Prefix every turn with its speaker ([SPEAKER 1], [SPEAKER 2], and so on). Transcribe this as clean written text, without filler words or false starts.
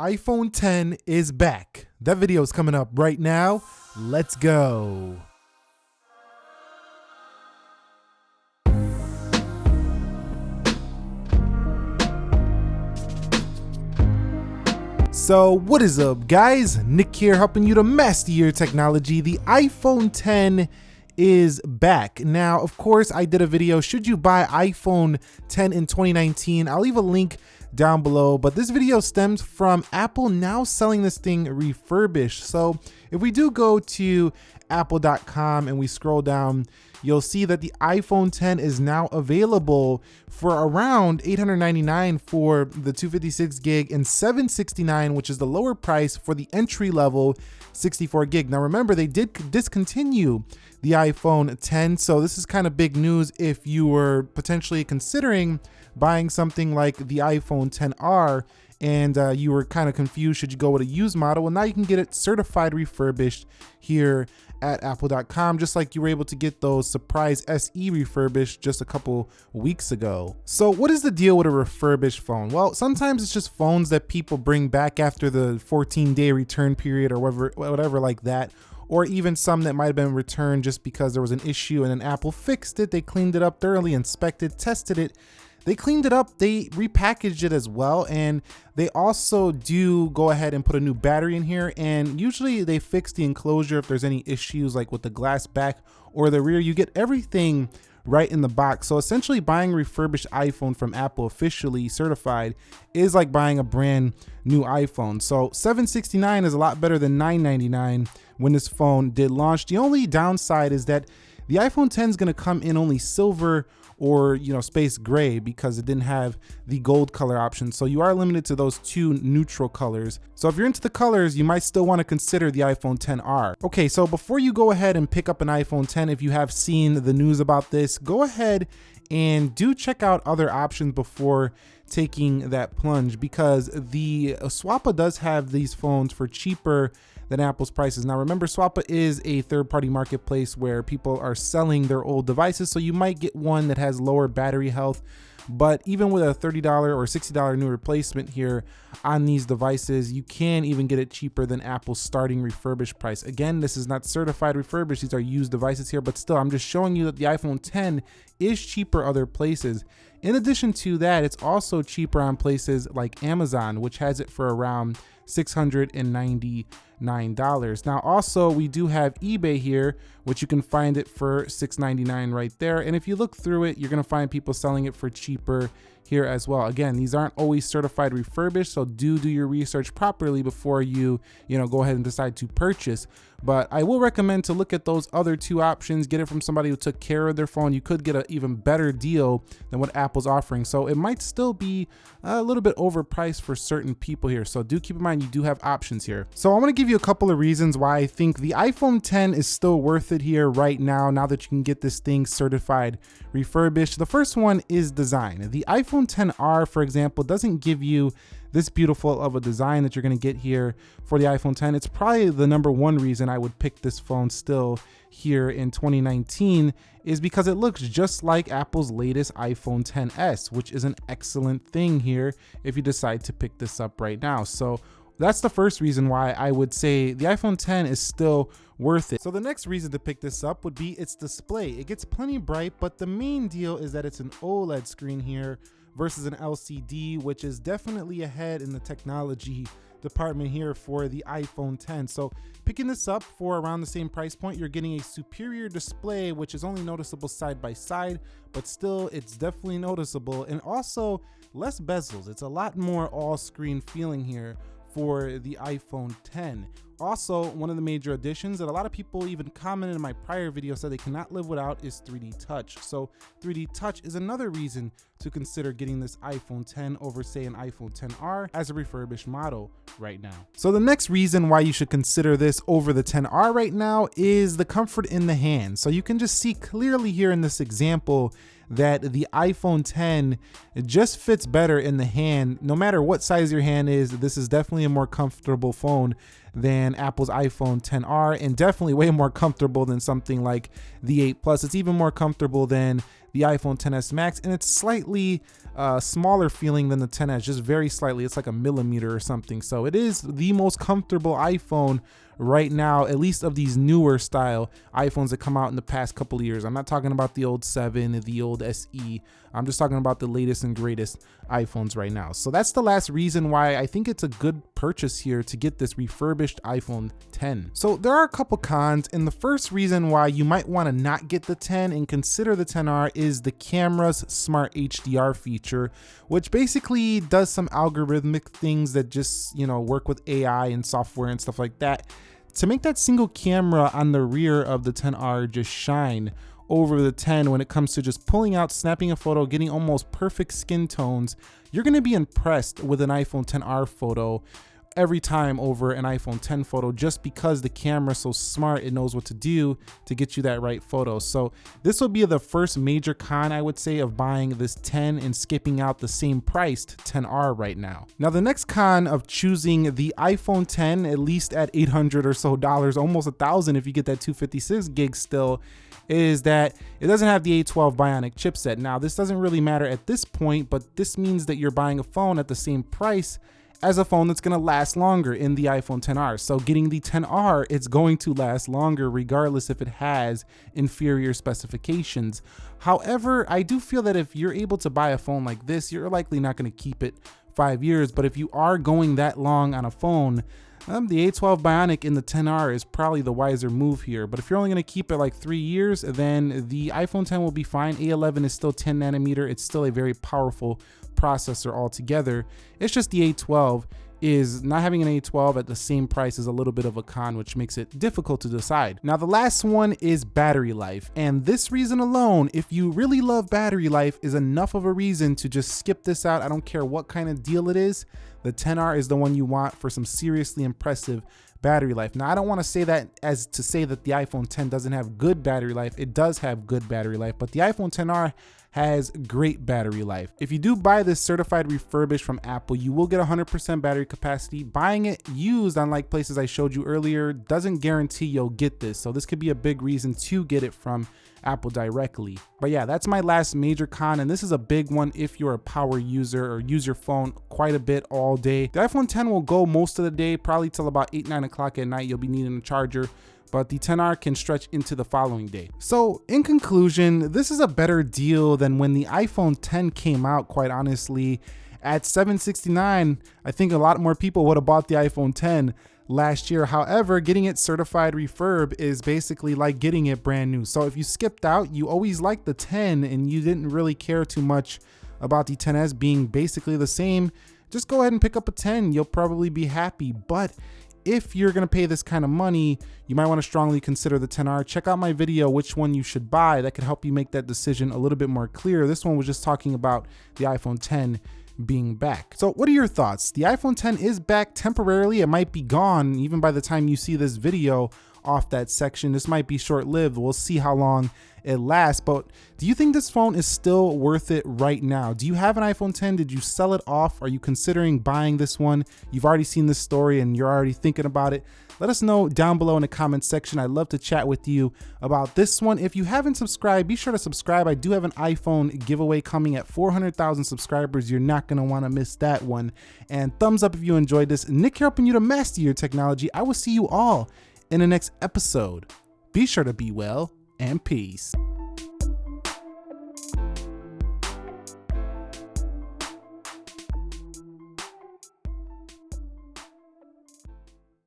[SPEAKER 1] iPhone 10 is back. That video is coming up right now. Let's go. So what is up, guys? Nick here, helping you to master your technology. The iPhone 10 is back. Now, of course, I did a video, should you buy iPhone 10 in 2019? I'll leave a link down below, but this video stems from Apple now selling this thing refurbished. So if we do go to apple.com and we scroll down, you'll see that the iPhone 10 is now available for around $899 for the 256 gig and $769, which is the lower price for the entry level 64 gig. Now remember, they did discontinue the iPhone 10, so this is kind of big news if you were potentially considering buying something like the iPhone 10R and you were kind of confused, should you go with a used model? Well, now you can get it certified refurbished here at apple.com, just like you were able to get those Surprise SE refurbished just a couple weeks ago. So what is the deal with a refurbished phone? Well, sometimes it's just phones that people bring back after the 14-day return period or whatever like that, or even some that might have been returned just because there was an issue and then Apple fixed it. They cleaned it up thoroughly, inspected, tested it. They cleaned it up, they repackaged it as well, and they also do go ahead and put a new battery in here, and usually they fix the enclosure if there's any issues like with the glass back or the rear. You get everything right in the box. So essentially buying a refurbished iPhone from Apple officially certified is like buying a brand new iPhone. So $769 is a lot better than $999 when this phone did launch. The only downside is that the iPhone 10 is going to come in only silver or space gray because it didn't have the gold color option. So you are limited to those two neutral colors. So if you're into the colors, you might still want to consider the iPhone 10R. Okay, so before you go ahead and pick up an iPhone 10, if you have seen the news about this, go ahead and do check out other options before taking that plunge, because the Swappa does have these phones for cheaper than Apple's prices. Now remember, Swappa is a third-party marketplace where people are selling their old devices, so you might get one that has lower battery health, but even with a $30 or $60 new replacement here on these devices, you can even get it cheaper than Apple's starting refurbished price. Again, this is not certified refurbished, these are used devices here, but still, I'm just showing you that the iPhone 10 is cheaper other places. In addition to that, it's also cheaper on places like Amazon, which has it for around $699. Now also, we do have eBay here, which you can find it for $699 right there. And if you look through it, you're gonna find people selling it for cheaper here as well. Again, these aren't always certified refurbished, so do your research properly before you go ahead and decide to purchase. But I will recommend to look at those other two options. Get it from somebody who took care of their phone. You could get an even better deal than what Apple's offering. So it might still be a little bit overpriced for certain people here. So do keep in mind you do have options here. So I want to give you a couple of reasons why I think the iPhone 10 is still worth it here right now that you can get this thing certified refurbished. The first one is design. The iPhone 10R, for example, doesn't give you this beautiful of a design that you're going to get here for the iPhone 10. It's probably the #1 reason I would pick this phone still here in 2019 is because it looks just like Apple's latest iPhone XS, which is an excellent thing here if you decide to pick this up right now. So that's the first reason why I would say the iPhone 10 is still worth it. So the next reason to pick this up would be its display. It gets plenty bright, but the main deal is that it's an OLED screen here versus an LCD, which is definitely ahead in the technology department here for the iPhone 10. So picking this up for around the same price point, you're getting a superior display, which is only noticeable side by side, but still it's definitely noticeable, and also less bezels. It's a lot more all screen feeling here for the iPhone 10. Also, one of the major additions that a lot of people even commented in my prior video said they cannot live without is 3D Touch. So 3D Touch is another reason to consider getting this iPhone 10 over, say, an iPhone 10R as a refurbished model right now. So the next reason why you should consider this over the 10R right now is the comfort in the hand. So you can just see clearly here in this example that the iPhone 10 just fits better in the hand. No matter what size your hand is, this is definitely a more comfortable phone than Apple's iPhone XR, and definitely way more comfortable than something like the 8 Plus. It's even more comfortable than the iPhone XS Max, and it's slightly smaller feeling than the XS, just very slightly. It's like a millimeter or something. So it is the most comfortable iPhone right now, at least of these newer style iPhones that come out in the past couple of years. I'm not talking about the old 7, the old SE. I'm just talking about the latest and greatest iPhones right now. So that's the last reason why I think it's a good purchase here to get this refurbished iPhone X. So there are a couple cons, and the first reason why you might want to not get the X and consider the XR is the camera's smart HDR feature, which basically does some algorithmic things that just, you know, work with AI and software and stuff like that to make that single camera on the rear of the XR just shine over the 10 when it comes to just pulling out, snapping a photo, getting almost perfect skin tones. You're gonna be impressed with an iPhone XR photo every time over an iPhone X photo, just because the camera's so smart, it knows what to do to get you that right photo. So this will be the first major con, I would say, of buying this 10 and skipping out the same priced XR right now. Now the next con of choosing the iPhone X, at least at $800 or so, almost $1,000 if you get that 256 gig still, is that it doesn't have the A12 Bionic chipset. Now this doesn't really matter at this point, but this means that you're buying a phone at the same price as a phone that's going to last longer in the iPhone XR. So getting the XR, it's going to last longer regardless if it has inferior specifications. However, I do feel that if you're able to buy a phone like this, you're likely not going to keep it 5 years. But if you are going that long on a phone, the A12 Bionic in the XR is probably the wiser move here. But if you're only going to keep it like 3 years, then the iPhone X will be fine. A11 is still 10 nanometer. It's still a very powerful processor altogether. It's just the A12 is not having an A12 at the same price is a little bit of a con, which makes it difficult to decide. Now the last one is battery life, and this reason alone, if you really love battery life, is enough of a reason to just skip this out. I don't care what kind of deal it is. The XR is the one you want for some seriously impressive battery life. Now I don't want to say that as to say that the iPhone X doesn't have good battery life. It does have good battery life, but the iPhone XR has great battery life. If you do buy this certified refurbished from Apple, you will get 100% battery capacity. Buying it used, unlike places I showed you earlier, doesn't guarantee you'll get this. So this could be a big reason to get it from Apple directly. But yeah, that's my last major con, and this is a big one if you're a power user or use your phone quite a bit all day. The iPhone X will go most of the day, probably till about 8, 9 o'clock at night. You'll be needing a charger, but the XR can stretch into the following day. So in conclusion, this is a better deal than when the iPhone X came out, quite honestly. At $769, I think a lot more people would have bought the iPhone X last year. However, getting it certified refurb is basically like getting it brand new. So if you skipped out, you always liked the 10 and you didn't really care too much about the XS being basically the same, just go ahead and pick up a 10. You'll probably be happy. But if you're going to pay this kind of money, you might want to strongly consider the XR. Check out my video, which one you should buy. That could help you make that decision a little bit more clear. This one was just talking about the iPhone X being back. So what are your thoughts? The iPhone X is back temporarily. It might be gone even by the time you see this video off that section. This might be short-lived. We'll see how long it lasts. But do you think this phone is still worth it right now? Do you have an iPhone X? Did you sell it off? Are you considering buying this one? You've already seen this story and you're already thinking about it. Let us know down below in the comment section. I'd love to chat with you about this one. If you haven't subscribed, be sure to subscribe. I do have an iPhone giveaway coming at 400,000 subscribers. You're not going to want to miss that one. And thumbs up if you enjoyed this. Nick here, helping you to master your technology. I will see you all in the next episode. Be sure to be well and peace.